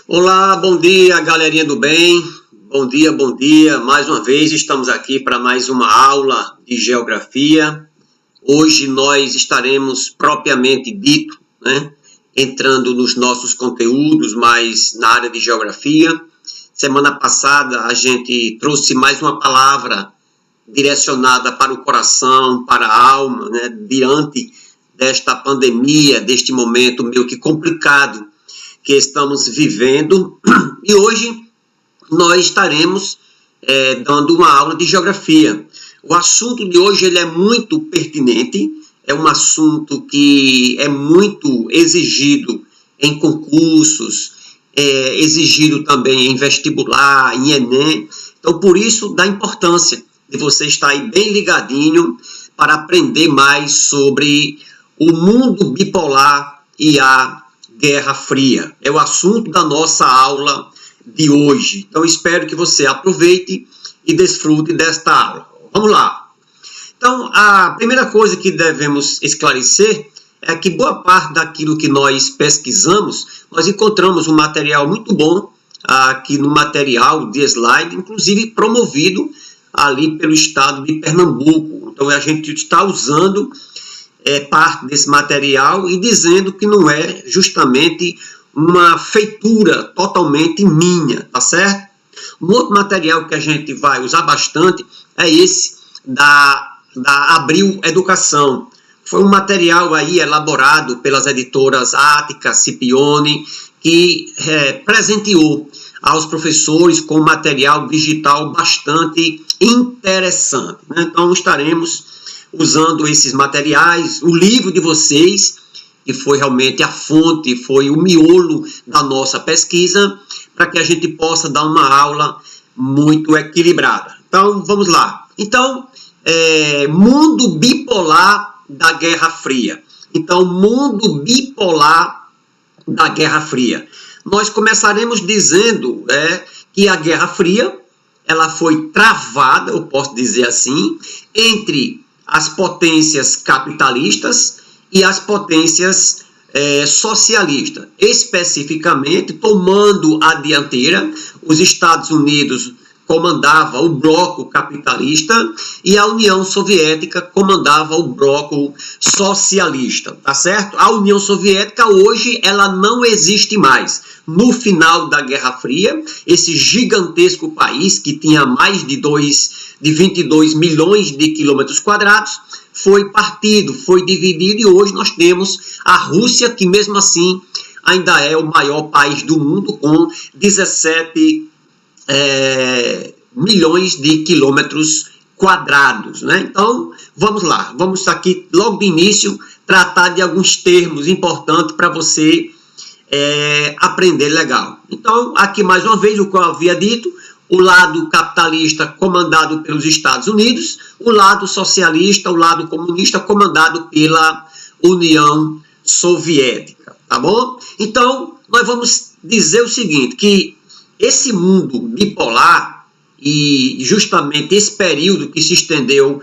Olá, bom dia, galerinha do bem. Bom dia, bom dia. Mais uma vez estamos aqui para mais uma aula de geografia. Hoje nós estaremos propriamente dito, entrando nos nossos conteúdos mais na área de geografia. Semana passada a gente trouxe mais uma palavra direcionada para o coração, para a alma, diante desta pandemia, deste momento meio que complicado que estamos vivendo, e hoje nós estaremos dando uma aula de geografia. O assunto de hoje ele é muito pertinente, é um assunto que é muito exigido em concursos, exigido também em vestibular, em Enem, então por isso da importância de você estar aí bem ligadinho para aprender mais sobre o mundo bipolar e a Guerra Fria. É o assunto da nossa aula de hoje. Então, espero que você aproveite e desfrute desta aula. Vamos lá. Então, a primeira coisa que devemos esclarecer é que boa parte daquilo que nós pesquisamos, nós encontramos um material muito bom aqui no material de slide, inclusive promovido ali pelo estado de Pernambuco. Então, a gente está usando parte desse material e dizendo que não é justamente uma feitura totalmente minha, tá certo? Um outro material que a gente vai usar bastante é esse da Abril Educação. Foi um material aí elaborado pelas editoras Ática, Scipione, que presenteou aos professores com material digital bastante interessante, Então, estaremos usando esses materiais, o livro de vocês, que foi realmente a fonte, foi o miolo da nossa pesquisa, para que a gente possa dar uma aula muito equilibrada. Então, vamos lá. Então, mundo bipolar da Guerra Fria. Então, mundo bipolar da Guerra Fria. Nós começaremos dizendo que a Guerra Fria ela foi travada, eu posso dizer assim, entre as potências capitalistas e as potências socialistas. Especificamente, tomando a dianteira, os Estados Unidos comandava o bloco capitalista e a União Soviética comandava o bloco socialista, tá certo? A União Soviética hoje ela não existe mais. No final da Guerra Fria, esse gigantesco país que tinha mais de 22 milhões de quilômetros quadrados foi partido, foi dividido e hoje nós temos a Rússia que mesmo assim ainda é o maior país do mundo com 17 milhões de quilômetros quadrados, Então, vamos lá, vamos aqui logo do início tratar de alguns termos importantes para você aprender legal. Então, aqui mais uma vez o que eu havia dito, o lado capitalista comandado pelos Estados Unidos, o lado socialista, o lado comunista comandado pela União Soviética, tá bom? Então, nós vamos dizer o seguinte, que esse mundo bipolar e justamente esse período que se estendeu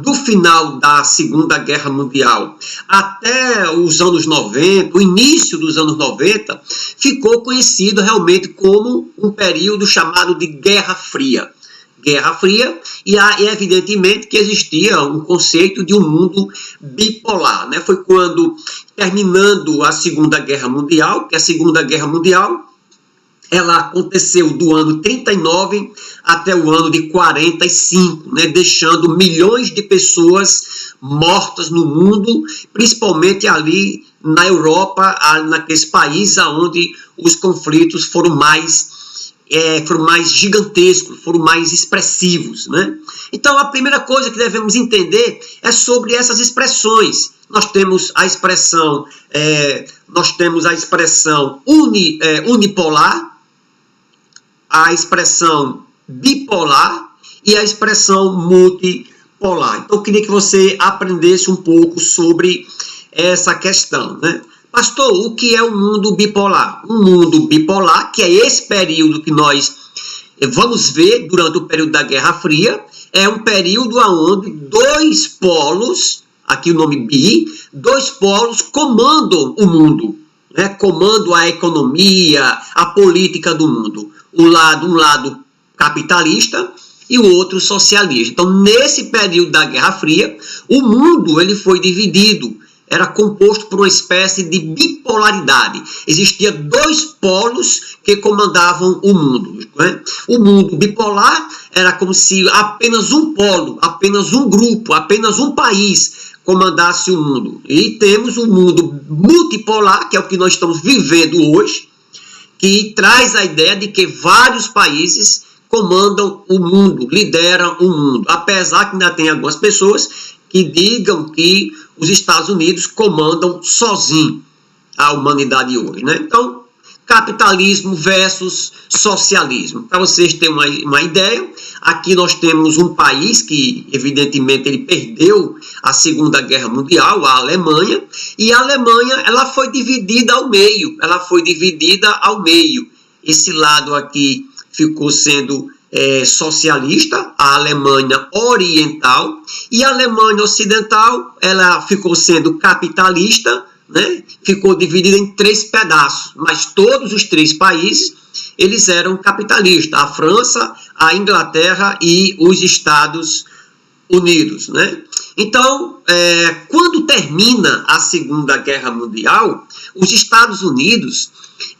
do final da Segunda Guerra Mundial até os anos 90, o início dos anos 90, ficou conhecido realmente como um período chamado de Guerra Fria. Guerra Fria, e evidentemente que existia um conceito de um mundo bipolar. Foi quando, terminando a Segunda Guerra Mundial, que a Segunda Guerra Mundial ela aconteceu do ano 39 até o ano de 45, deixando milhões de pessoas mortas no mundo, principalmente ali na Europa, naqueles países onde os conflitos foram mais gigantescos, foram mais expressivos. Então, a primeira coisa que devemos entender é sobre essas expressões. Nós temos a expressão unipolar, a expressão bipolar e a expressão multipolar. Então, eu queria que você aprendesse um pouco sobre essa questão, Pastor, o que é o mundo bipolar? Um mundo bipolar, que é esse período que nós vamos ver durante o período da Guerra Fria, é um período onde dois polos, aqui o nome bi, dois polos comandam o mundo. né, comandam a economia, a política do mundo. Um lado capitalista e o outro socialista. Então, nesse período da Guerra Fria, o mundo ele foi dividido, era composto por uma espécie de bipolaridade. Existia dois polos que comandavam o mundo. Né? O mundo bipolar era como se apenas um polo, apenas um grupo, apenas um país comandasse o mundo. E temos o mundo multipolar, que é o que nós estamos vivendo hoje, que traz a ideia de que vários países comandam o mundo, lideram o mundo. Apesar que ainda tem algumas pessoas que digam que os Estados Unidos comandam sozinho a humanidade hoje, né? Então, capitalismo versus socialismo. Para vocês terem uma ideia, aqui nós temos um país que, evidentemente, ele perdeu a Segunda Guerra Mundial, a Alemanha, e a Alemanha ela foi dividida ao meio, Esse lado aqui ficou sendo socialista, a Alemanha Oriental, e a Alemanha Ocidental, ela ficou sendo capitalista, né? Ficou dividida em 3 pedaços, mas todos os 3 países, eles eram capitalistas, a França, a Inglaterra e os Estados Unidos, né? Então, quando termina a Segunda Guerra Mundial, os Estados Unidos,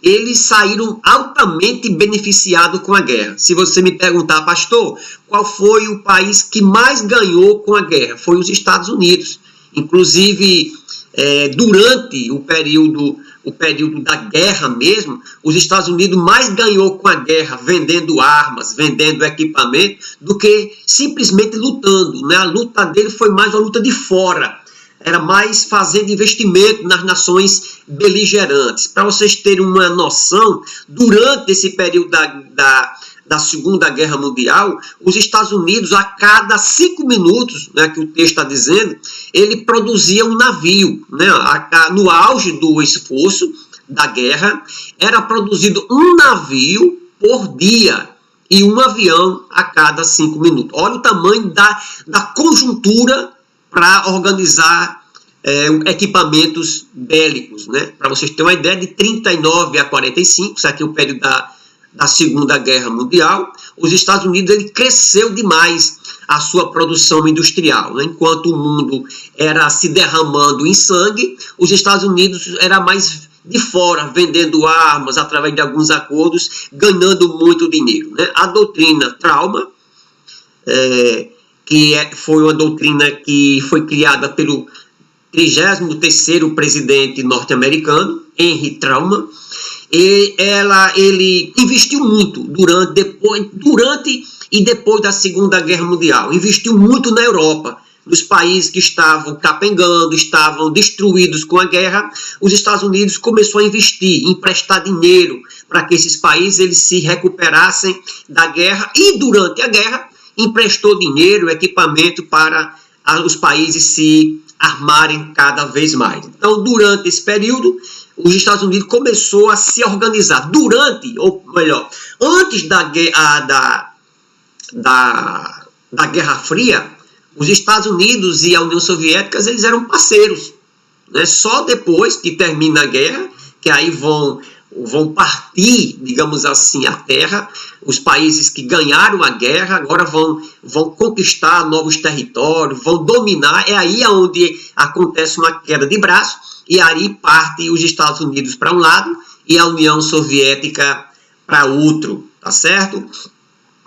eles saíram altamente beneficiados com a guerra. Se você me perguntar, pastor, qual foi o país que mais ganhou com a guerra? Foi os Estados Unidos. Inclusive, durante o período da guerra mesmo, os Estados Unidos mais ganhou com a guerra vendendo armas, vendendo equipamento, do que simplesmente lutando, né? A luta dele foi mais uma luta de fora, era mais fazendo investimento nas nações beligerantes. Para vocês terem uma noção, durante esse período da Segunda Guerra Mundial, os Estados Unidos, a cada 5 minutos, né, que o texto está dizendo, ele produzia um navio. Né, no auge do esforço da guerra, era produzido um navio por dia e um avião a cada 5 minutos. Olha o tamanho da conjuntura para organizar equipamentos bélicos. Né? Para vocês terem uma ideia, de 39 a 45, isso aqui é o período da Segunda Guerra Mundial, os Estados Unidos ele cresceu demais a sua produção industrial. Né? Enquanto o mundo era se derramando em sangue, os Estados Unidos era mais de fora, vendendo armas através de alguns acordos, ganhando muito dinheiro. Né? A doutrina Trauma, foi uma doutrina que foi criada pelo 33º presidente norte-americano, Henry Truman, e ele investiu muito durante e depois da Segunda Guerra Mundial. Investiu muito na Europa, nos países que estavam capengando, estavam destruídos com a guerra. Os Estados Unidos começou a investir, emprestar dinheiro para que esses países eles se recuperassem da guerra, e durante a guerra emprestou dinheiro, equipamento para os países se armarem cada vez mais. Então, durante esse período, os Estados Unidos começou a se organizar. Antes da Guerra Fria, os Estados Unidos e a União Soviética eles eram parceiros. Né? Só depois que termina a guerra, que aí vão partir, digamos assim, a terra, os países que ganharam a guerra agora vão conquistar novos territórios, vão dominar, é aí onde acontece uma queda de braço, e aí parte os Estados Unidos para um lado e a União Soviética para outro, tá certo?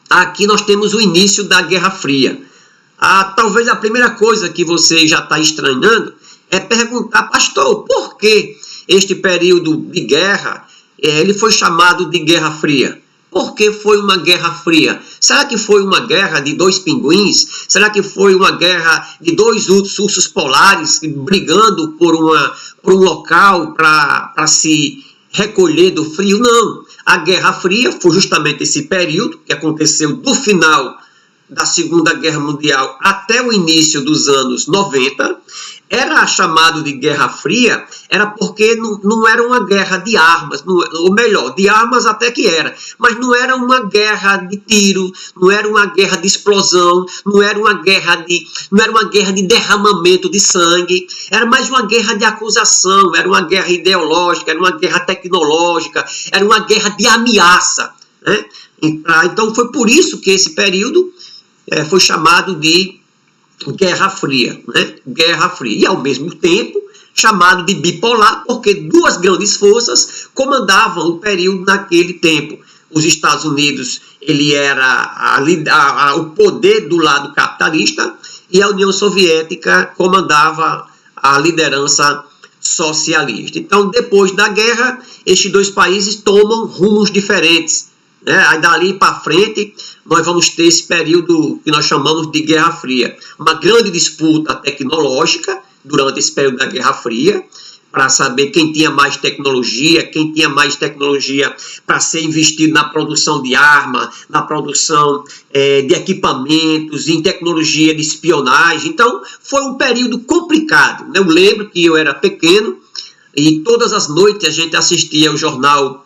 Aqui nós temos o início da Guerra Fria. Talvez a primeira coisa que você já está estranhando é perguntar, pastor, por que este período de guerra ele foi chamado de Guerra Fria? Por que foi uma Guerra Fria? Será que foi uma guerra de 2 pinguins? Será que foi uma guerra de 2 ursos polares brigando por um local para se recolher do frio? Não. A Guerra Fria foi justamente esse período que aconteceu do final da Segunda Guerra Mundial até o início dos anos 90. Era chamado de Guerra Fria, era porque não era uma guerra de armas, ou melhor, de armas até que era, mas não era uma guerra de tiro, não era uma guerra de explosão, não era uma guerra de derramamento de sangue, era mais uma guerra de acusação, era uma guerra ideológica, era uma guerra tecnológica, era uma guerra de ameaça, né? Então foi por isso que esse período foi chamado de Guerra Fria, né? Guerra Fria. E, ao mesmo tempo, chamado de bipolar, porque duas grandes forças comandavam o período naquele tempo. Os Estados Unidos, ele era o poder do lado capitalista, e a União Soviética comandava a liderança socialista. Então, depois da guerra, estes dois países tomam rumos diferentes. Aí dali para frente nós vamos ter esse período que nós chamamos de Guerra Fria. Uma grande disputa tecnológica durante esse período da Guerra Fria, para saber quem tinha mais tecnologia para ser investido na produção de arma, na produção de equipamentos, em tecnologia de espionagem. Então foi um período complicado. Eu lembro que eu era pequeno e todas as noites a gente assistia o Jornal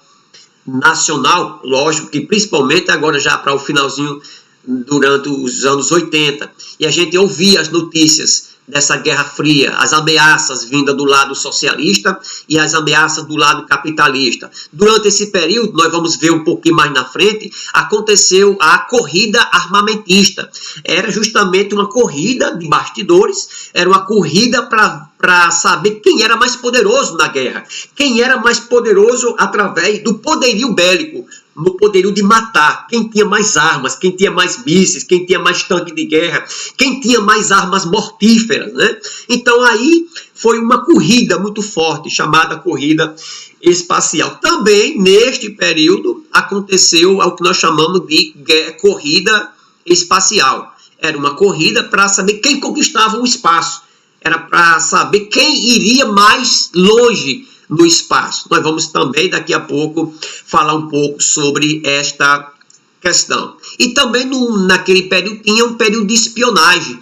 Nacional, lógico que principalmente agora já para o finalzinho durante os anos 80, e a gente ouvia as notícias dessa Guerra Fria, as ameaças vindas do lado socialista e as ameaças do lado capitalista. Durante esse período, nós vamos ver um pouquinho mais na frente, aconteceu a corrida armamentista. Era justamente uma corrida de bastidores, era uma corrida para saber quem era mais poderoso na guerra, quem era mais poderoso através do poderio bélico, no poderio de matar, quem tinha mais armas, quem tinha mais mísseis, quem tinha mais tanque de guerra, quem tinha mais armas mortíferas, né? Então aí foi uma corrida muito forte, chamada corrida espacial. Também, neste período, aconteceu o que nós chamamos de corrida espacial. Era uma corrida para saber quem conquistava o espaço, era para saber quem iria mais longe no espaço. Nós vamos também, daqui a pouco, falar um pouco sobre esta questão. E também, naquele período, tinha um período de espionagem.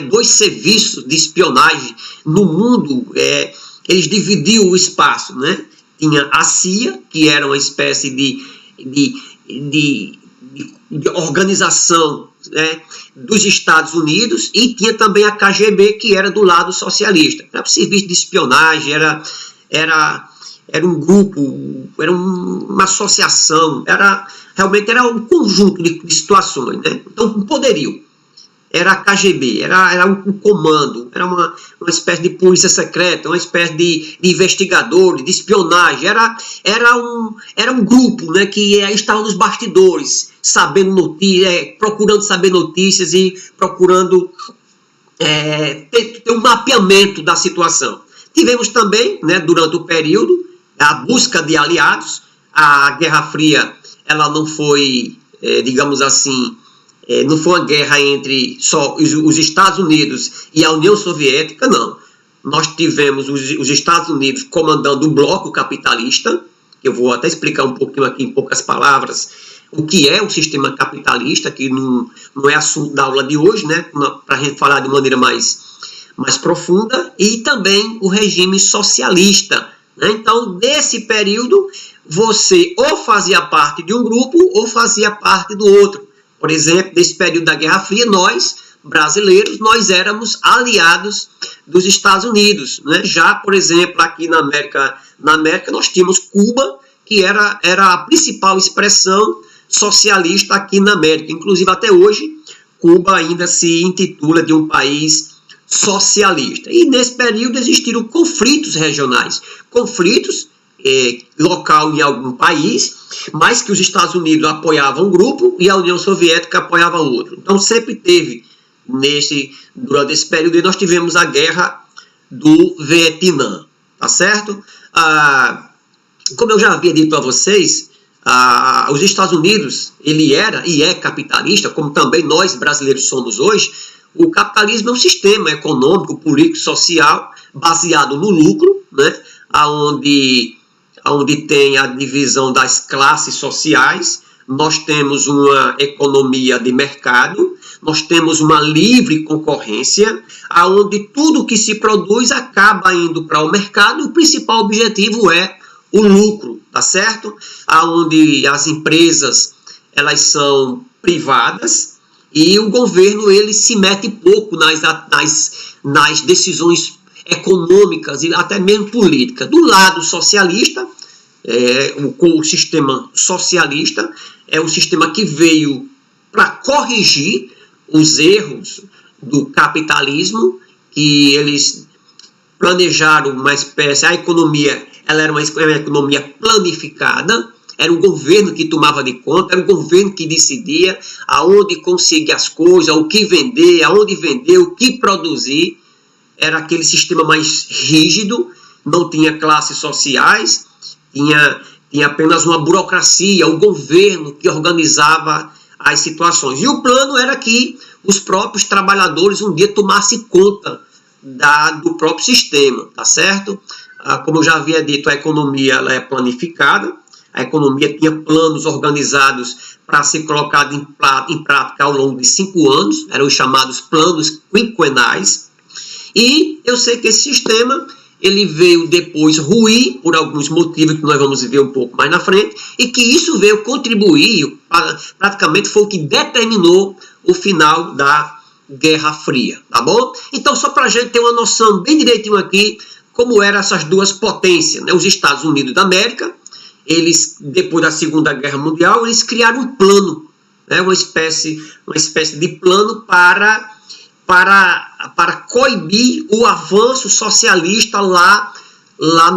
Dois serviços de espionagem no mundo, eles dividiam o espaço, né? Tinha a CIA, que era uma espécie de organização, né, dos Estados Unidos, e tinha também a KGB, que era do lado socialista. Era um serviço de espionagem, era um grupo, era uma associação, realmente era um conjunto de situações, né? Então, um poderio. Era a KGB, era um comando, era uma espécie de polícia secreta, uma espécie de investigadores, de espionagem. Era um grupo, né, que estava nos bastidores, sabendo notícias, procurando saber notícias e procurando ter um mapeamento da situação. Tivemos também, né, durante o período, a busca de aliados. A Guerra Fria, ela não foi, digamos assim, não foi uma guerra entre só os Estados Unidos e a União Soviética, não. Nós tivemos os Estados Unidos comandando o bloco capitalista, que eu vou até explicar um pouquinho aqui em poucas palavras o que é o sistema capitalista, que não é assunto da aula de hoje, né, para a gente falar de maneira mais profunda, e também o regime socialista, né? Então, nesse período, você ou fazia parte de um grupo ou fazia parte do outro. Por exemplo, nesse período da Guerra Fria, nós, brasileiros, nós éramos aliados dos Estados Unidos, né? Já, por exemplo, aqui na América nós tínhamos Cuba, que era a principal expressão socialista aqui na América. Inclusive, até hoje, Cuba ainda se intitula de um país socialista. E nesse período existiram conflitos regionais, conflitos local em algum país, mas que os Estados Unidos apoiavam um grupo e a União Soviética apoiava outro. Então sempre teve, durante esse período, e nós tivemos a guerra do Vietnã, tá certo? Como eu já havia dito para vocês, os Estados Unidos, ele era e é capitalista, como também nós brasileiros somos hoje. O capitalismo é um sistema econômico, político, social, baseado no lucro, né? Onde tem a divisão das classes sociais, nós temos uma economia de mercado, nós temos uma livre concorrência, onde tudo que se produz acaba indo para o mercado, e o principal objetivo é o lucro, tá certo? Onde as empresas, elas são privadas, e o governo, ele se mete pouco nas decisões econômicas e até mesmo políticas. Do lado socialista, o sistema socialista é um sistema que veio para corrigir os erros do capitalismo, que eles planejaram uma espécie, a economia, ela era uma economia planificada, era o governo que tomava de conta, era o governo que decidia aonde conseguir as coisas, o que vender, aonde vender, o que produzir. Era aquele sistema mais rígido, não tinha classes sociais, tinha apenas uma burocracia, o governo que organizava as situações. E o plano era que os próprios trabalhadores um dia tomassem conta do próprio sistema, tá certo? Como eu já havia dito, a economia ela é planificada, a economia tinha planos organizados para ser colocado em prática ao longo de 5 anos, eram os chamados planos quinquenais, e eu sei que esse sistema ele veio depois ruir por alguns motivos que nós vamos ver um pouco mais na frente, e que isso veio contribuir, praticamente foi o que determinou o final da Guerra Fria, tá bom? Então, só para a gente ter uma noção bem direitinho aqui, como eram essas duas potências, né? Os Estados Unidos da América, eles, depois da Segunda Guerra Mundial, eles criaram um plano, né? uma espécie de plano para coibir o avanço socialista lá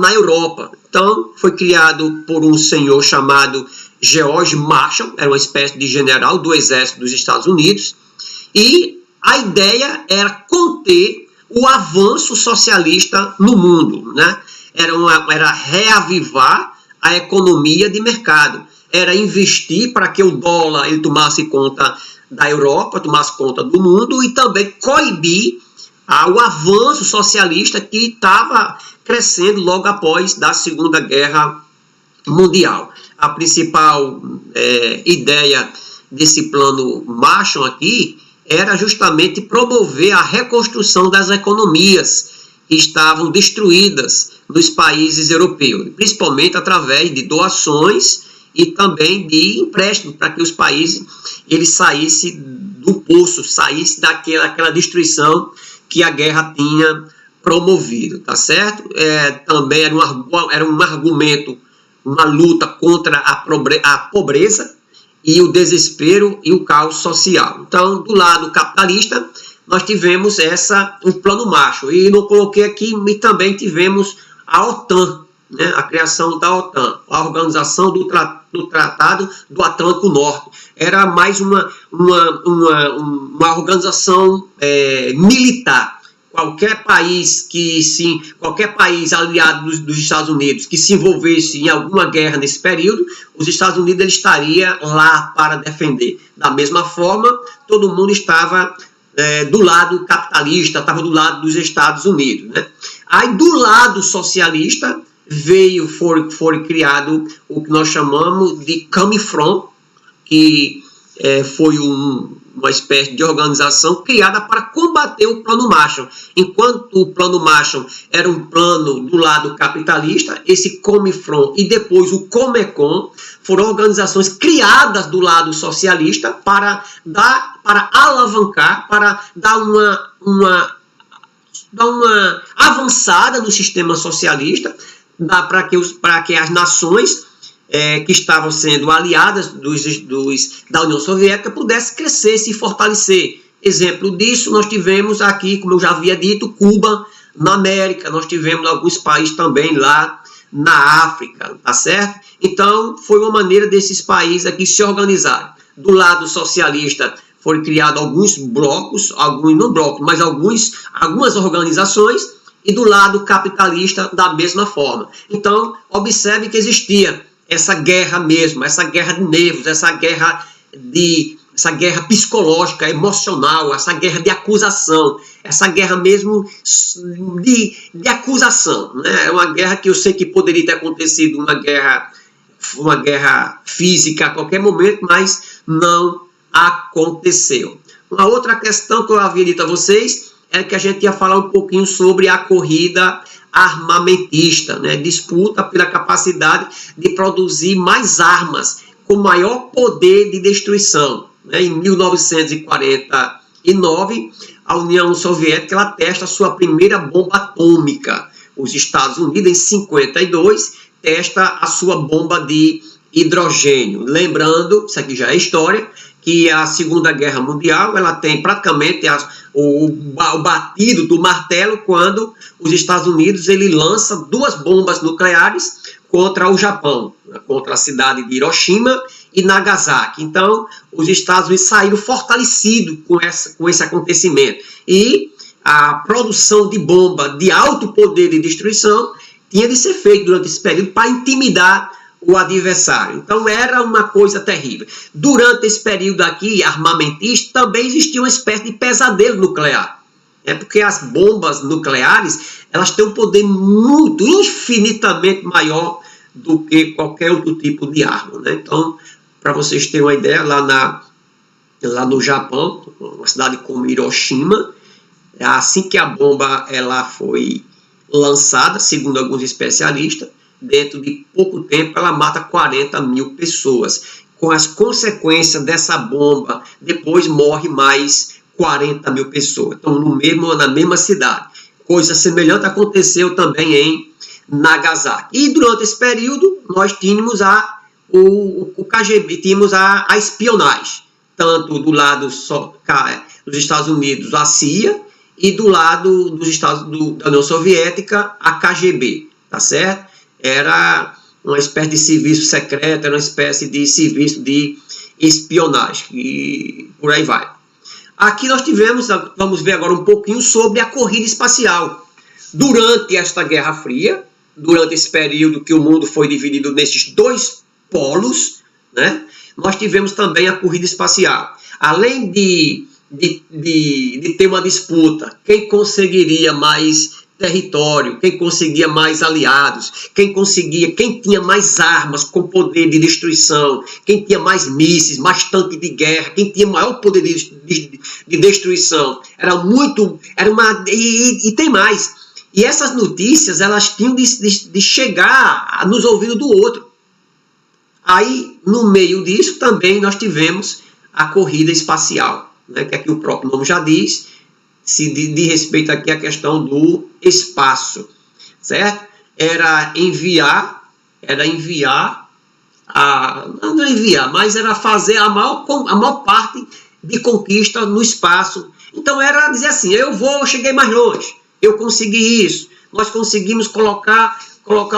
na Europa. Então, foi criado por um senhor chamado George Marshall, era uma espécie de general do exército dos Estados Unidos, e a ideia era conter o avanço socialista no mundo, né? Era reavivar a economia de mercado, era investir para que o dólar ele tomasse conta da Europa, tomasse conta do mundo, e também coibir o avanço socialista que estava crescendo logo após da Segunda Guerra Mundial. A principal ideia desse plano Marshall aqui era justamente promover a reconstrução das economias que estavam destruídas nos países europeus, principalmente através de doações e também de empréstimos, para que os países eles saíssem do poço, saíssem daquela destruição que a guerra tinha promovido, tá certo? Também era um argumento, uma luta contra a pobreza e o desespero e o caos social. Então, do lado capitalista, nós tivemos o plano Marshall, e não coloquei aqui, e também tivemos a OTAN, né? A criação da OTAN, a organização do Tratado do Atlântico Norte. Era mais uma organização militar. Qualquer país aliado dos Estados Unidos que se envolvesse em alguma guerra nesse período, os Estados Unidos ele estaria lá para defender. Da mesma forma, todo mundo estava do lado capitalista, estava do lado dos Estados Unidos, né? Aí do lado socialista foi criado o que nós chamamos de Comintern, que foi uma espécie de organização criada para combater o plano Marshall. Enquanto o plano Marshall era um plano do lado capitalista, esse Comintern e depois o Comecon foram organizações criadas do lado socialista para alavancar, para dar uma avançada no sistema socialista, para que as nações que estavam sendo aliadas da União Soviética pudessem crescer, se fortalecer. Exemplo disso, nós tivemos aqui, como eu já havia dito, Cuba na América, nós tivemos alguns países também lá na África, tá certo? Então, foi uma maneira desses países aqui se organizarem. Do lado socialista, foram criados alguns blocos, mas algumas organizações, e do lado capitalista, da mesma forma. Então, observe que existia essa guerra mesmo, essa guerra de nervos, essa guerra psicológica, emocional, essa guerra de acusação, essa guerra mesmo de acusação, né? É uma guerra que eu sei que poderia ter acontecido uma guerra uma guerra física a qualquer momento, mas não aconteceu. Uma outra questão que eu havia dito a vocês é que a gente ia falar um pouquinho sobre a corrida armamentista, né? Disputa pela capacidade de produzir mais armas com maior poder de destruição. Né? Em 1949, a União Soviética ela testa a sua primeira bomba atômica. Os Estados Unidos, em 52, testa a sua bomba de hidrogênio. Lembrando, isso aqui já é história, que a Segunda Guerra Mundial ela tem praticamente o batido do martelo quando os Estados Unidos ele lança 2 bombas nucleares contra o Japão, contra a cidade de Hiroshima e Nagasaki. Então, os Estados Unidos saíram fortalecidos com esse acontecimento. E a produção de bomba de alto poder de destruição tinha de ser feita durante esse período para intimidar o adversário. Então, era uma coisa terrível. Durante esse período aqui, armamentista, também existia uma espécie de pesadelo nuclear. Porque as bombas nucleares, elas têm um poder muito, infinitamente maior do que qualquer outro tipo de arma. Né? Então, para vocês terem uma ideia, lá no Japão, uma cidade como Hiroshima, assim que a bomba ela foi lançada, segundo alguns especialistas, dentro de pouco tempo ela mata 40 mil pessoas. Com as consequências dessa bomba, depois morre mais 40 mil pessoas. Então, na mesma cidade. Coisa semelhante aconteceu também em Nagasaki. E durante esse período, nós tínhamos o KGB, tínhamos a espionagem, tanto do lado dos Estados Unidos, a CIA, e do lado da União Soviética, a KGB, tá certo? Era uma espécie de serviço secreto, era uma espécie de serviço de espionagem, e por aí vai. Aqui nós tivemos, vamos ver agora um pouquinho sobre a corrida espacial. Durante esta Guerra Fria, durante esse período que o mundo foi dividido nesses 2 polos, né, nós tivemos também a corrida espacial. Além de ter uma disputa, quem conseguiria mais território, quem conseguia mais aliados, quem tinha mais armas com poder de destruição, quem tinha mais mísseis, mais tanque de guerra, quem tinha maior poder de destruição. E tem mais. E essas notícias, elas tinham de chegar nos ouvidos do outro. Aí, no meio disso, também nós tivemos a corrida espacial, né, que aqui o próprio nome já diz, se de respeito aqui à questão do espaço, certo? Mas era fazer a maior parte de conquista no espaço. Então era dizer assim, eu cheguei mais longe, eu consegui isso, nós conseguimos colocar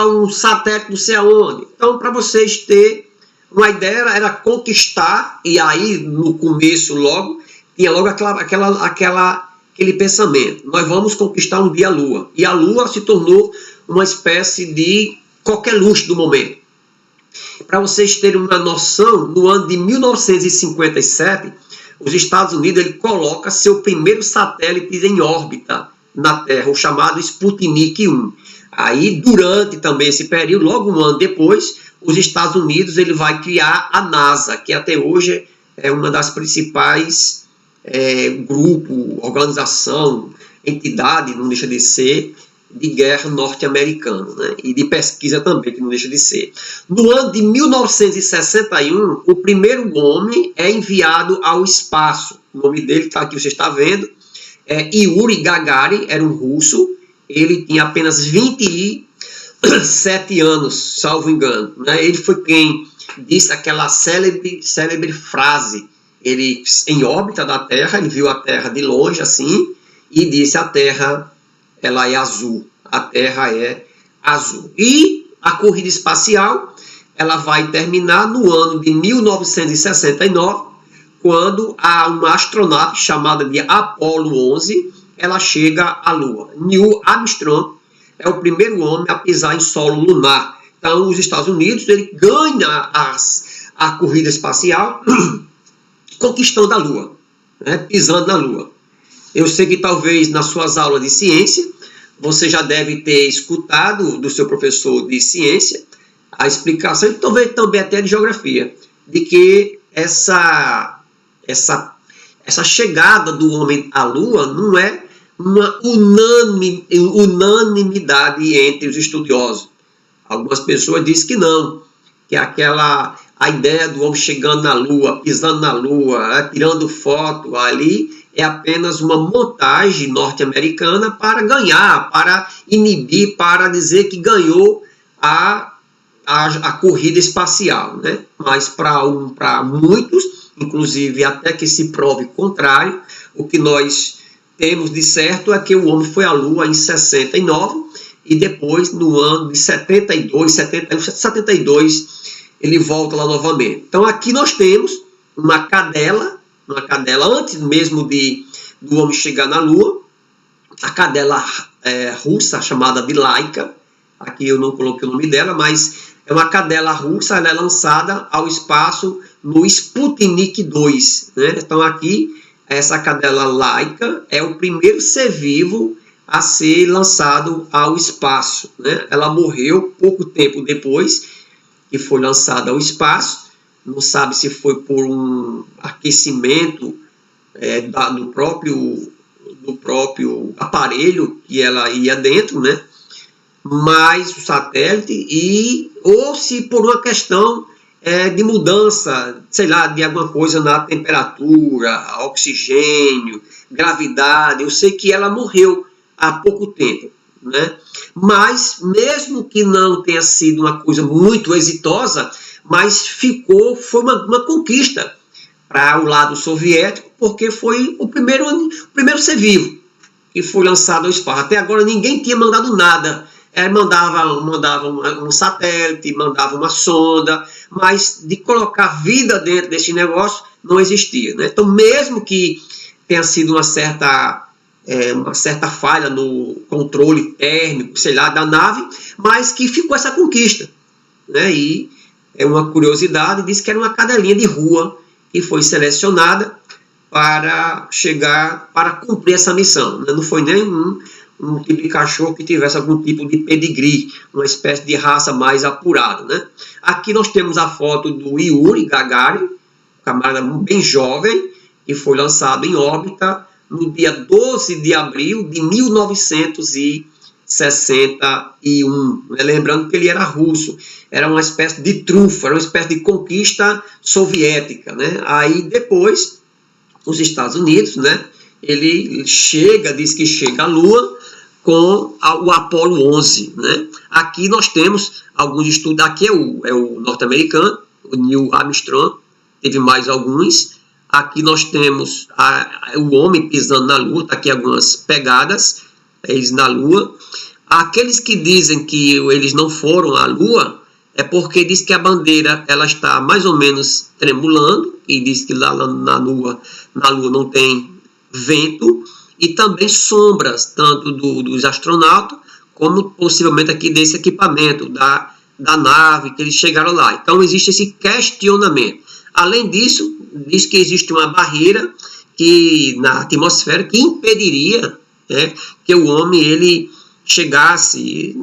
um satélite não sei aonde. Então, para vocês terem uma ideia, era conquistar, e aí no começo tinha logo aquele pensamento, nós vamos conquistar um dia a Lua. E a Lua se tornou uma espécie de coqueluche do momento. Para vocês terem uma noção, no ano de 1957, os Estados Unidos ele coloca seu primeiro satélite em órbita na Terra, o chamado Sputnik 1. Aí, durante também esse período, logo um ano depois, os Estados Unidos ele vai criar a NASA, que até hoje é uma das principais grupo, organização, entidade, não deixa de ser, de guerra norte-americano, né? E de pesquisa também, que não deixa de ser. No ano de 1961, o primeiro homem é enviado ao espaço. O nome dele está aqui, você está vendo. Yuri Gagarin, era um russo. Ele tinha apenas 27 anos, salvo engano. Né? Ele foi quem disse aquela célebre frase. Ele, em órbita da Terra, ele viu a Terra de longe, assim, e disse: a Terra, ela é azul. A Terra é azul. E a corrida espacial, ela vai terminar no ano de 1969, quando uma astronauta chamada de Apollo 11, ela chega à Lua. Neil Armstrong é o primeiro homem a pisar em solo lunar. Então, os Estados Unidos, ele ganha a corrida espacial conquistando a Lua, né? Pisando na Lua. Eu sei que talvez nas suas aulas de ciência, você já deve ter escutado do seu professor de ciência a explicação, e talvez também até de geografia, de que essa chegada do homem à Lua não é uma unanimidade entre os estudiosos. Algumas pessoas dizem que não, que a ideia do homem chegando na Lua, pisando na Lua, tirando foto ali, é apenas uma montagem norte-americana para ganhar, para inibir, para dizer que ganhou a corrida espacial, né? Mas para muitos, inclusive até que se prove o contrário, o que nós temos de certo é que o homem foi à Lua em 69 e depois, no ano de 72, 72, ele volta lá novamente. Então aqui nós temos uma cadela antes mesmo do homem chegar na Lua, a cadela russa chamada de Laika. Aqui eu não coloquei o nome dela, mas é uma cadela russa, ela é lançada ao espaço no Sputnik 2. Né? Então aqui, essa cadela Laika é o primeiro ser vivo a ser lançado ao espaço. Né? Ela morreu pouco tempo depois que foi lançada ao espaço. Não sabe se foi por um aquecimento do próprio aparelho que ela ia dentro, né? Mais o satélite, ou se por uma questão de mudança, sei lá, de alguma coisa na temperatura, oxigênio, gravidade. Eu sei que ela morreu há pouco tempo, né? Mas, mesmo que não tenha sido uma coisa muito exitosa, mas foi uma conquista para o lado soviético, porque foi o primeiro ser vivo que foi lançado ao espaço. Até agora ninguém tinha mandado nada. Mandava um satélite, mandava uma sonda, mas de colocar vida dentro desse negócio não existia. Né? Então, mesmo que tenha sido uma certa falha no controle térmico, sei lá, da nave, mas que ficou essa conquista. Né? E é uma curiosidade, diz que era uma cadelinha de rua que foi selecionada para cumprir essa missão. Né? Não foi nem um tipo de cachorro que tivesse algum tipo de pedigree, uma espécie de raça mais apurada. Né? Aqui nós temos a foto do Yuri Gagarin, um camarada bem jovem, que foi lançado em órbita no dia 12 de abril de 1961. Lembrando que ele era russo, era uma espécie de trunfo, era uma espécie de conquista soviética. Né? Aí depois, os Estados Unidos, né, ele diz que chega à Lua com o Apollo 11. Né? Aqui nós temos alguns estudos, aqui é o norte-americano, o Neil Armstrong, teve mais alguns. Aqui nós temos o homem pisando na Lua, está aqui algumas pegadas, eles na Lua. Aqueles que dizem que eles não foram à Lua, é porque diz que a bandeira ela está mais ou menos tremulando, e diz que lá na Lua não tem vento, e também sombras, tanto dos astronautas, como possivelmente aqui desse equipamento, da nave, que eles chegaram lá. Então existe esse questionamento. Além disso, diz que existe uma barreira na atmosfera que impediria, né, que o homem ele chegasse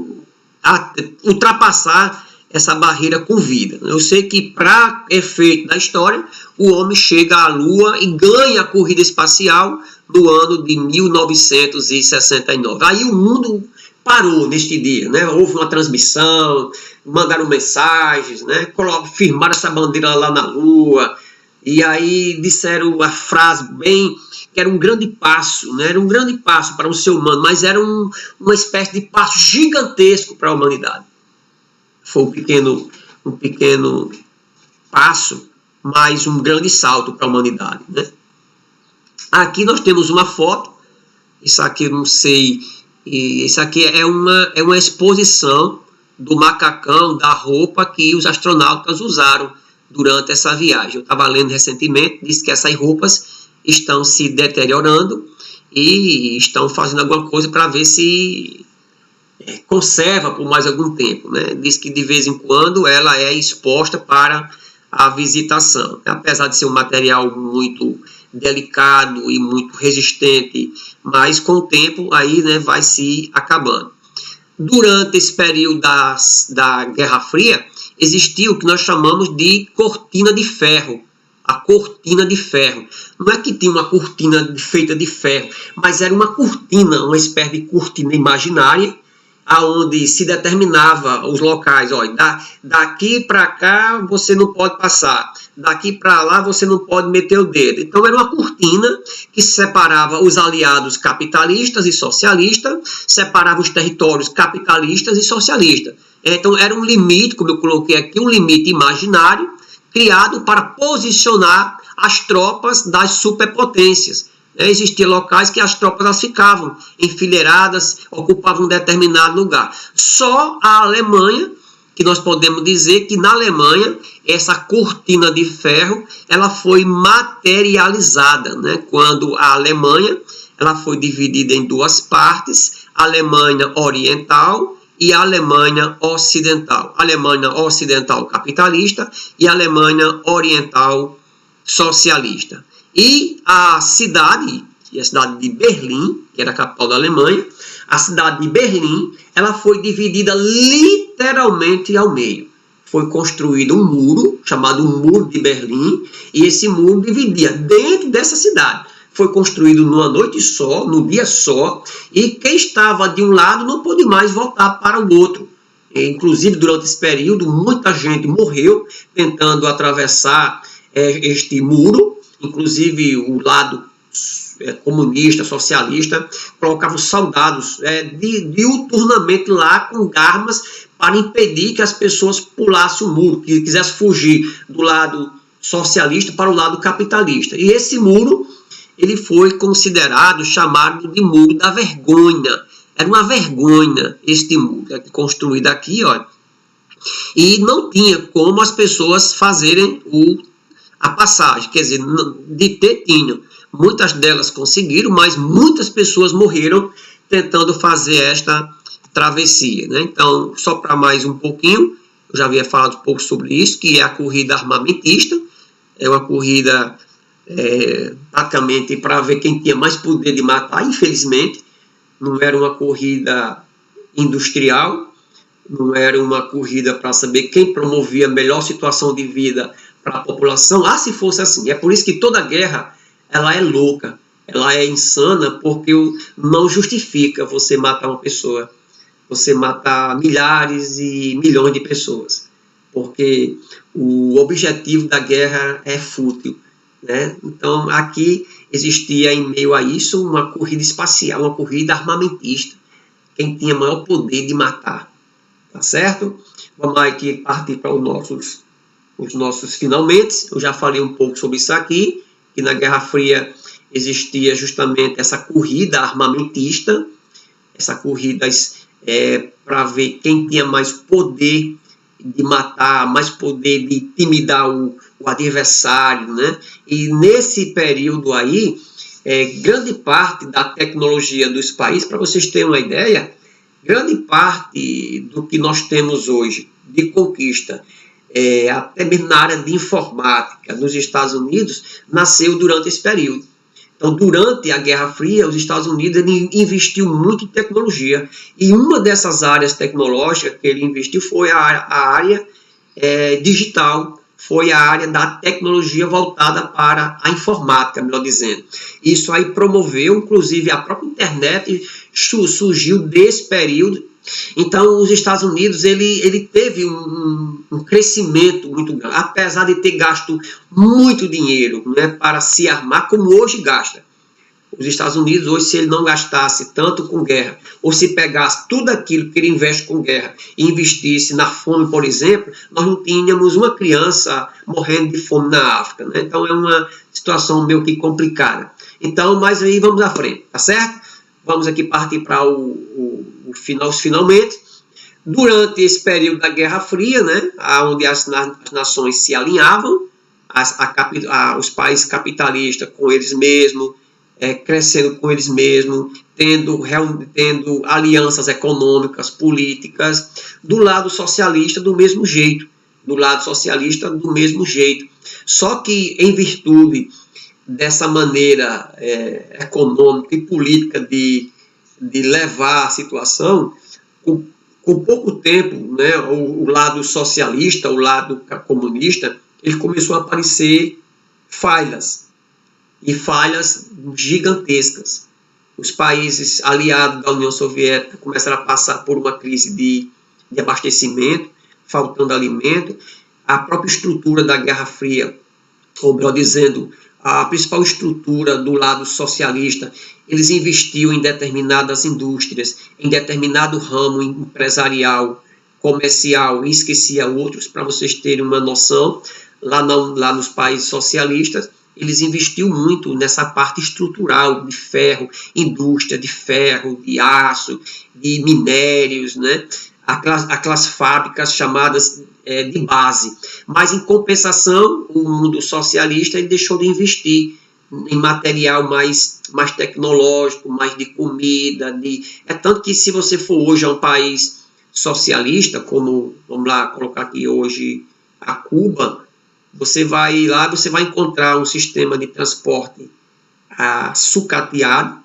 a ultrapassar essa barreira com vida. Eu sei que, para efeito da história, o homem chega à Lua e ganha a corrida espacial no ano de 1969. Aí o mundo parou neste dia, né? Houve uma transmissão, mandaram mensagens, né? Firmaram essa bandeira lá na Lua, e aí disseram a frase que era um grande passo, né? Era um grande passo para o ser humano, mas era uma espécie de passo gigantesco para a humanidade. Foi um pequeno passo, mas um grande salto para a humanidade. Né? Aqui nós temos uma foto, isso aqui eu não sei, isso aqui é uma exposição do macacão, da roupa que os astronautas usaram durante essa viagem. Eu estava lendo recentemente, diz que essas roupas estão se deteriorando e estão fazendo alguma coisa para ver se conserva por mais algum tempo. Né? Diz que de vez em quando ela é exposta para a visitação. Apesar de ser um material muito delicado e muito resistente, mas com o tempo aí, né, vai se acabando. durante esse período da Guerra Fria, existia o que nós chamamos de cortina de ferro. A cortina de ferro. Não é que tinha uma cortina feita de ferro, mas era uma cortina, uma espécie de cortina imaginária, aonde se determinava os locais, olha, daqui para cá você não pode passar, daqui para lá você não pode meter o dedo. Então era uma cortina que separava os aliados capitalistas e socialistas, separava os territórios capitalistas e socialistas. Então era um limite, como eu coloquei aqui, um limite imaginário, criado para posicionar as tropas das superpotências. Existiam locais que as tropas elas ficavam enfileiradas, ocupavam um determinado lugar. Só a Alemanha, que nós podemos dizer que na Alemanha, essa cortina de ferro, ela foi materializada, né? Quando a Alemanha ela foi dividida em duas partes, a Alemanha Oriental e a Alemanha Ocidental. A Alemanha Ocidental capitalista e a Alemanha Oriental socialista. E a cidade de Berlim, que era a capital da Alemanha, a cidade de Berlim, ela foi dividida literalmente ao meio. Foi construído um muro, chamado Muro de Berlim, e esse muro dividia dentro dessa cidade. Foi construído numa noite só, num dia só, e quem estava de um lado não pôde mais voltar para o outro. Inclusive, durante esse período, muita gente morreu tentando atravessar este muro. Inclusive, o lado comunista, socialista, colocavam soldados diuturnamente lá com armas para impedir que as pessoas pulassem o muro, que quisessem fugir do lado socialista para o lado capitalista. E esse muro ele foi considerado, chamado de Muro da Vergonha. Era uma vergonha este muro, construído aqui, olha. E não tinha como as pessoas fazerem a passagem, quer dizer, de ter tinham. Muitas delas conseguiram, mas muitas pessoas morreram tentando fazer esta travessia, né? Então, só para mais um pouquinho, eu já havia falado um pouco sobre isso, que é a corrida armamentista, é uma corrida praticamente para ver quem tinha mais poder de matar. Infelizmente, não era uma corrida industrial, não era uma corrida para saber quem promovia a melhor situação de vida para a população. Se fosse assim. É por isso que toda guerra ela é louca, ela é insana, porque não justifica você matar uma pessoa, você matar milhares e milhões de pessoas, porque o objetivo da guerra é fútil, né? Então, aqui existia em meio a isso uma corrida espacial, uma corrida armamentista, quem tinha maior poder de matar, tá certo? Vamos aqui partir para os nossos finalmente. Eu já falei um pouco sobre isso aqui, que na Guerra Fria existia justamente essa corrida armamentista, essa corrida para ver quem tinha mais poder de matar, mais poder de intimidar o adversário, né? E nesse período aí, grande parte da tecnologia dos países, para vocês terem uma ideia, grande parte do que nós temos hoje de conquista, até mesmo na área de informática nos Estados Unidos, nasceu durante esse período. Então, durante a Guerra Fria, os Estados Unidos investiu muito em tecnologia. E uma dessas áreas tecnológicas que ele investiu foi a área digital, foi a área da tecnologia voltada para a informática, melhor dizendo. Isso aí promoveu, inclusive, a própria internet surgiu desse período. Então, os Estados Unidos ele teve um crescimento muito grande, apesar de ter gasto muito dinheiro, né, para se armar, como hoje gasta. Os Estados Unidos, hoje, se ele não gastasse tanto com guerra, ou se pegasse tudo aquilo que ele investe com guerra e investisse na fome, por exemplo, nós não tínhamos uma criança morrendo de fome na África, né? Então, é uma situação meio que complicada. Então, mas aí vamos à frente, tá certo? Vamos aqui partir para os finalmente. Durante esse período da Guerra Fria, né, onde as nações se alinhavam, os países capitalistas com eles mesmos, crescendo com eles mesmos, tendo alianças econômicas, políticas, do lado socialista do mesmo jeito. Só que, em virtude dessa maneira econômica e política de levar a situação, com pouco tempo, né, o lado socialista, o lado comunista, ele começou a aparecer falhas, e falhas gigantescas. Os países aliados da União Soviética começaram a passar por uma crise de abastecimento, faltando alimento. A própria estrutura da Guerra Fria, ou melhor dizendo, a principal estrutura do lado socialista, eles investiam em determinadas indústrias, em determinado ramo empresarial, comercial, e esquecia outros. Para vocês terem uma noção, lá nos países socialistas, eles investiam muito nessa parte estrutural de ferro, indústria de ferro, de aço, de minérios, né? Aquelas fábricas chamadas de base. Mas, em compensação, o mundo socialista ele deixou de investir em material mais tecnológico, mais de comida. É tanto que, se você for hoje a um país socialista, como, vamos lá, colocar aqui hoje a Cuba, você vai lá, você vai encontrar um sistema de transporte sucateado.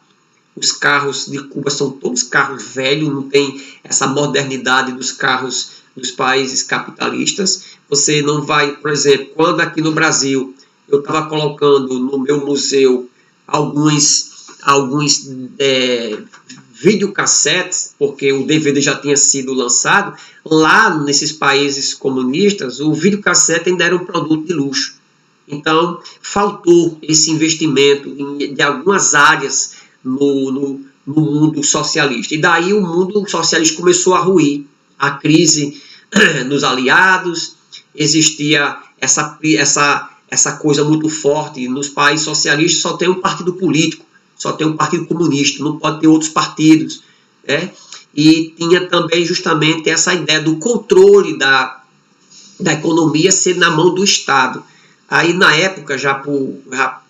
Os carros de Cuba são todos carros velhos, não tem essa modernidade dos carros dos países capitalistas. Você não vai, por exemplo, quando aqui no Brasil eu estava colocando no meu museu alguns videocassetes, porque o DVD já tinha sido lançado, lá nesses países comunistas, o videocassete ainda era um produto de luxo. Então, faltou esse investimento de algumas áreas no mundo socialista. E daí o mundo socialista começou a ruir. A crise nos aliados, existia essa coisa muito forte. Nos países socialistas só tem um partido político, só tem um partido comunista, não pode ter outros partidos, né? E tinha também justamente essa ideia do controle da economia ser na mão do Estado. Aí, na época, já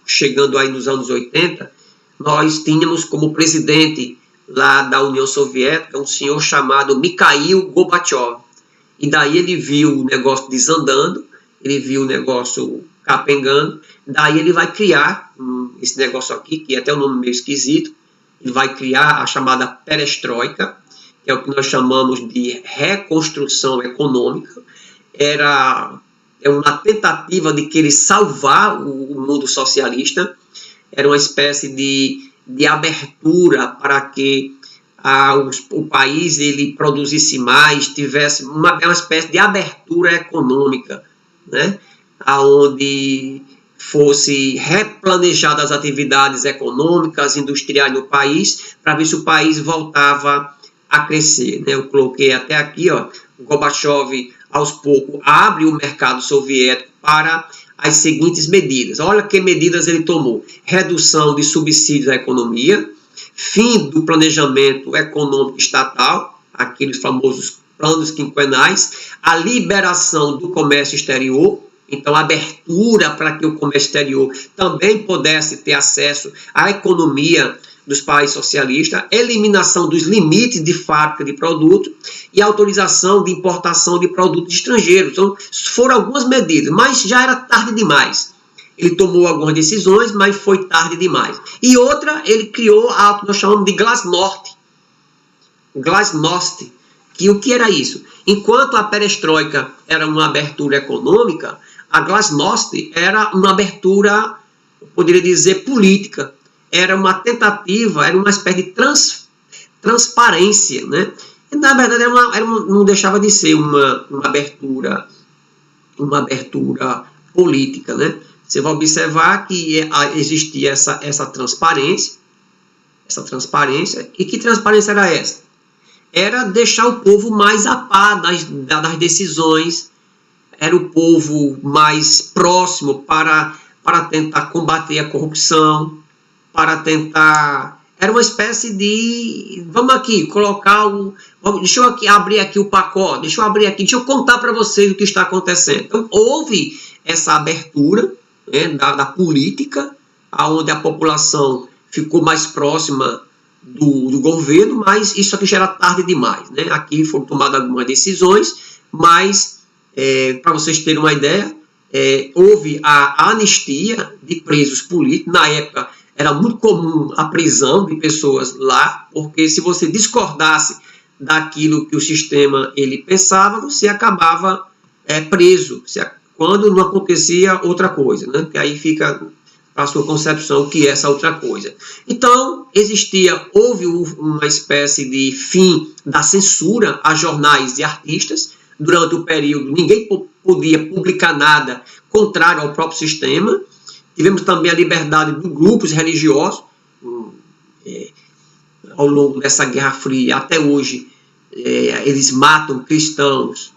chegando aí nos anos 80, nós tínhamos como presidente lá da União Soviética um senhor chamado Mikhail Gorbachev. E daí ele viu o negócio desandando, ele viu o negócio capengando, daí ele vai criar esse negócio aqui, que é até um nome meio esquisito, ele vai criar a chamada perestroika, que é o que nós chamamos de reconstrução econômica. É uma tentativa de querer salvar o mundo socialista, era uma espécie de abertura para que o país ele produzisse mais, tivesse uma espécie de abertura econômica, né? Onde fosse replanejadas as atividades econômicas, industriais no país, para ver se o país voltava a crescer, né? Eu coloquei até aqui, ó, o Gorbachev, aos poucos, abre o mercado soviético para as seguintes medidas. Olha que medidas ele tomou: redução de subsídios à economia, fim do planejamento econômico estatal, aqueles famosos planos quinquenais, a liberação do comércio exterior, então abertura para que o comércio exterior também pudesse ter acesso à economia dos países socialistas, eliminação dos limites de fábrica de produto e autorização de importação de produtos estrangeiros. Então, foram algumas medidas, mas já era tarde demais. Ele tomou algumas decisões, mas foi tarde demais. E outra, ele criou a que nós chamamos de Glasnost. Glasnost, que o que era isso? Enquanto a perestroika era uma abertura econômica, a Glasnost era uma abertura, eu poderia dizer, política. Era uma tentativa, era uma espécie de transparência, né? E, na verdade, não deixava de ser uma abertura política, né? Você vai observar que existia essa transparência, e que transparência era essa? Era deixar o povo mais a par das decisões, era o povo mais próximo para tentar combater a corrupção, para tentar... Era uma espécie de... Vamos aqui, deixa eu aqui abrir aqui o pacote, deixa eu contar para vocês o que está acontecendo. Então, houve essa abertura, né, da política, onde a população ficou mais próxima do governo, mas isso aqui já era tarde demais, né? Aqui foram tomadas algumas decisões, mas, para vocês terem uma ideia, houve a anistia de presos políticos. Na época, era muito comum a prisão de pessoas lá, porque se você discordasse daquilo que o sistema ele pensava, você acabava preso, quando não acontecia outra coisa, né? Que aí fica para a sua concepção o que é essa outra coisa. Então, houve uma espécie de fim da censura a jornais e artistas. Durante o período, ninguém podia publicar nada contrário ao próprio sistema. Tivemos também a liberdade dos grupos religiosos. Ao longo dessa Guerra Fria, até hoje, eles matam cristãos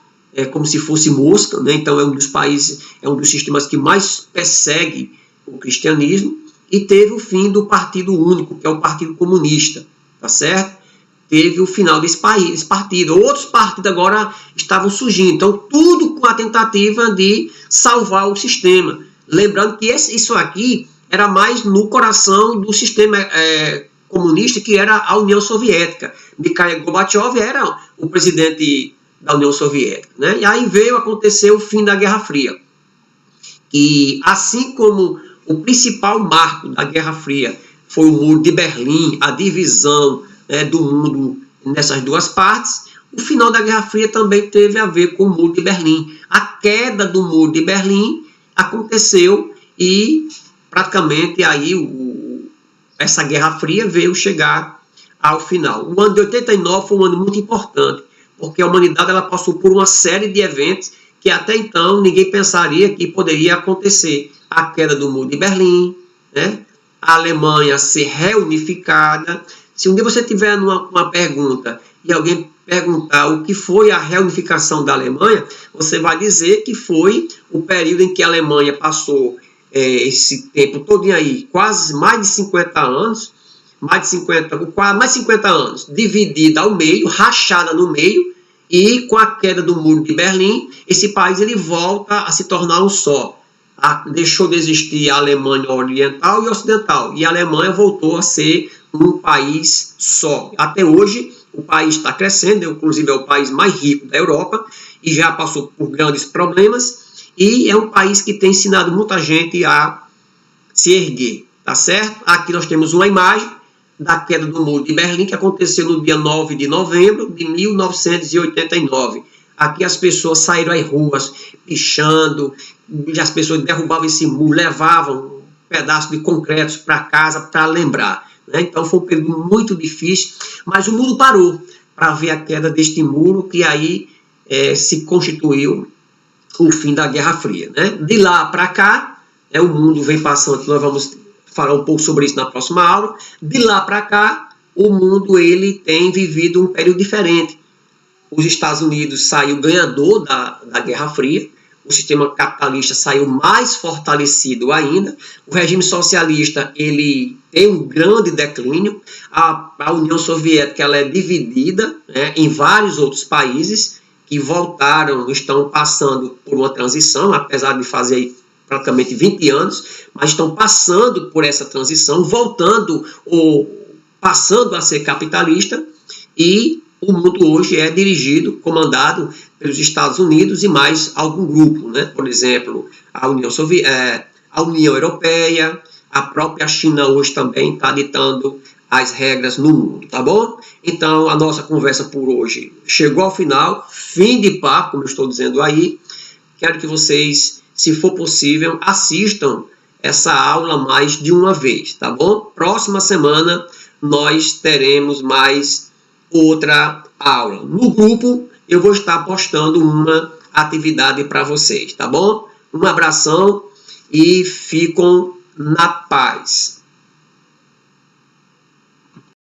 como se fosse mosca, né? Então é um dos sistemas que mais persegue o cristianismo, e teve o fim do Partido Único, que é o Partido Comunista, tá certo? Teve o final desse partido. Outros partidos agora estavam surgindo, então tudo com a tentativa de salvar o sistema. Lembrando que isso aqui era mais no coração do sistema comunista, que era a União Soviética. Mikhail Gorbachev era o presidente da União Soviética, né? E aí veio acontecer o fim da Guerra Fria. E assim como o principal marco da Guerra Fria foi o Muro de Berlim, a divisão do mundo nessas duas partes, o final da Guerra Fria também teve a ver com o Muro de Berlim. A queda do Muro de Berlim aconteceu e praticamente aí essa Guerra Fria veio chegar ao final. O ano de 89 foi um ano muito importante, porque a humanidade ela passou por uma série de eventos que até então ninguém pensaria que poderia acontecer. A queda do Muro de Berlim, né? A Alemanha ser reunificada. Se um dia você tiver uma pergunta e alguém perguntar o que foi a reunificação da Alemanha, você vai dizer que foi o período em que a Alemanha passou esse tempo todo aí, quase mais de 50 anos, mais de 50 anos, dividida ao meio, rachada no meio, e com a queda do Muro de Berlim, esse país ele volta a se tornar um só. Deixou de existir a Alemanha oriental e ocidental, e a Alemanha voltou a ser um país só. Até hoje, o país está crescendo, inclusive é o país mais rico da Europa, e já passou por grandes problemas, e é um país que tem ensinado muita gente a se erguer, tá certo? Aqui nós temos uma imagem da queda do Muro de Berlim, que aconteceu no dia 9 de novembro de 1989. Aqui as pessoas saíram às ruas pichando, e as pessoas derrubavam esse muro, levavam um pedaço de concreto para casa para lembrar, né? Então foi um período muito difícil, mas o mundo parou para ver a queda deste muro, que aí se constituiu o fim da Guerra Fria, né? De lá para cá, o mundo vem passando, nós vamos falar um pouco sobre isso na próxima aula. De lá para cá, o mundo ele tem vivido um período diferente. Os Estados Unidos saiu ganhador da Guerra Fria, o sistema capitalista saiu mais fortalecido ainda, o regime socialista ele tem um grande declínio, a União Soviética ela é dividida, né, em vários outros países que estão passando por uma transição, apesar de fazer aí praticamente 20 anos, mas estão passando por essa transição, voltando ou passando a ser capitalista, e o mundo hoje é dirigido, comandado pelos Estados Unidos e mais algum grupo, né? Por exemplo, a União Europeia, a própria China hoje também está ditando as regras no mundo, tá bom? Então, a nossa conversa por hoje chegou ao final, fim de papo, como eu estou dizendo aí. Quero que vocês, se for possível, assistam essa aula mais de uma vez, tá bom? Próxima semana nós teremos mais outra aula. No grupo eu vou estar postando uma atividade para vocês, tá bom? Um abração e fiquem na paz.